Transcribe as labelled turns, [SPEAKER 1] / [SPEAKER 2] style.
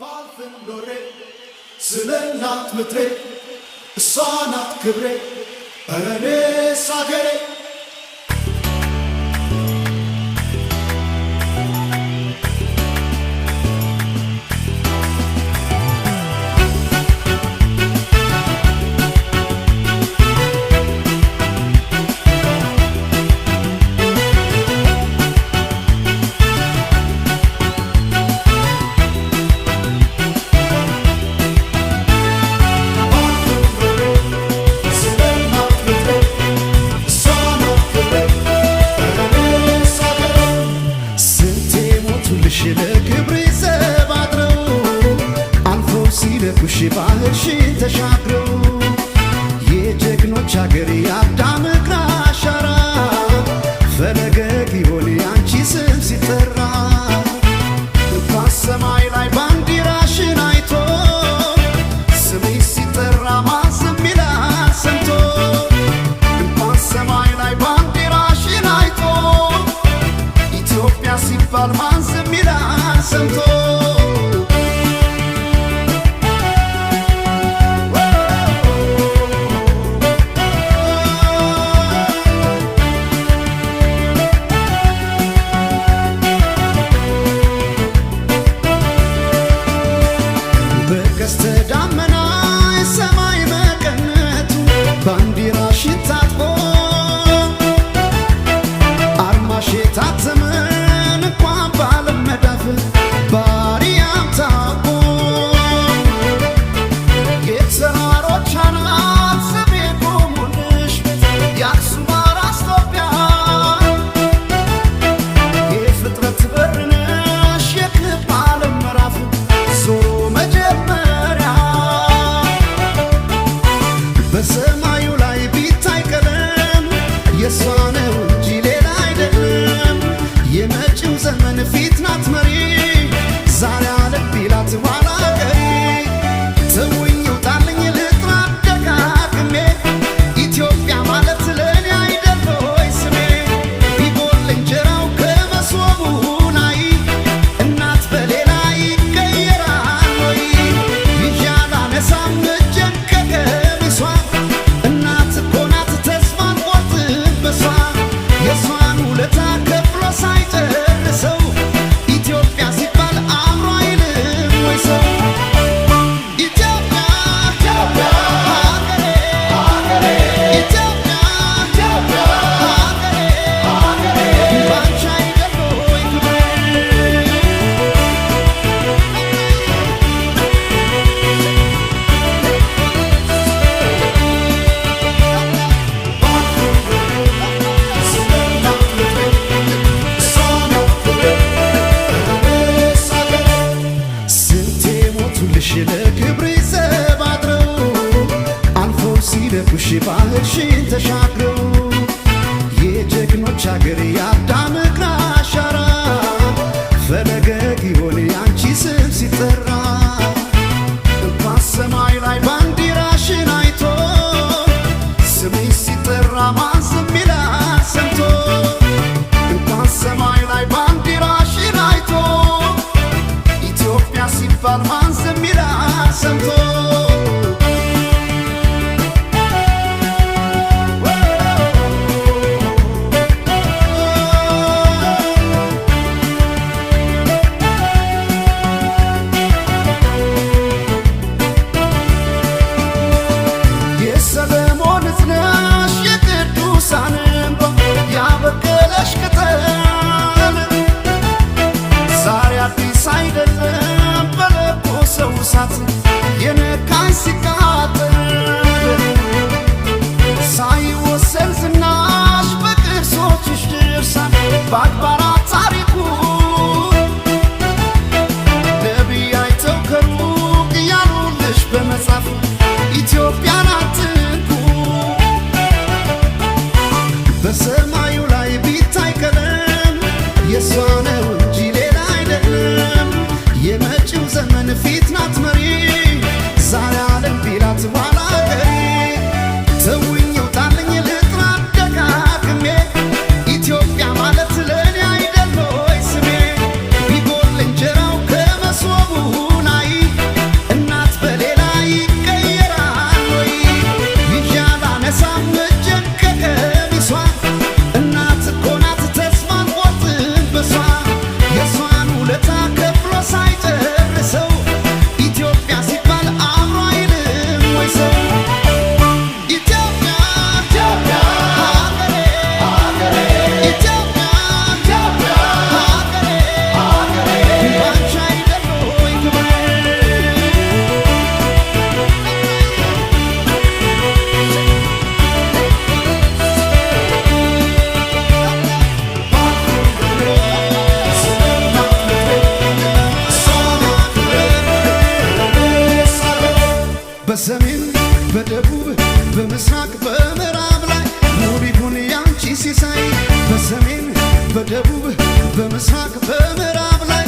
[SPEAKER 1] ባልፍም ኖሬ ስለ እናት ምድሬ እሷ ናት ክብሬ ኧረ እኔስ አገሬ ባህርሽን ተሻግረው የጀግኖች አገር የአዳም እግር አሻራ ፈለገ ጊዮን ያንቺ ስም ሲጠራ በሰማይ ላይ ባንዲራሽን አይቶ ስምሽ ሲጠራ ማን ዝም ይላል ሰምቶ በሰማይ ላይ ባንዲራሽን አይቶ ኢትዮጵያ ሲባል ማን ዝም ይላል ሰምቶ ባህርሽን ተሻግረው የጀግኖች አገር የአዳም እግር አሻራ ፈለገ ጊዮን ያንቺ ስም ሲጠራ በሰማይ ላይ ባንዲራሽን አይቶ ስምሽ ሲጠራ ማን ዝም ይላል ሰምቶ በሰማይ ላይ ባንዲራሽን አይቶ ኢትዮጵያ ሲባል ማን ዝም ይላል ሰምቶ የነካኝ ሲቃጠል ሳይወሰን ዝናሽ በቅርሶችሽ ድርሳን በአድባራት ታሪኩ ነቢይ አይተው ከሩቅ እያሉልሽ በመጻፍ ኢትዮጵያን አትንኩ በሰማዩ ላይ ቢታይ ቀለም የሷ ነው እንጂ ሌላ አይደለም የመጪው ዘመን ፊት ናት መሪ ዛሬ ዓለም ቢላት ኋላ ቀሪ ተውኝ ውጣልኝ ልጥራ ደጋግሜ ኢትዮጵያ ማለት ለእኔ አይደል ሆይ ስሜ ቢጎል እንጀራው ከመሶቡ ናይ በሰሜን በደቡብ በምስራቅ በምዕራብ ላይ ሙሉ ይሁን ያንቺ ሲሳይ በሰሜን በደቡብ በምስራቅ በምዕራብ ላይ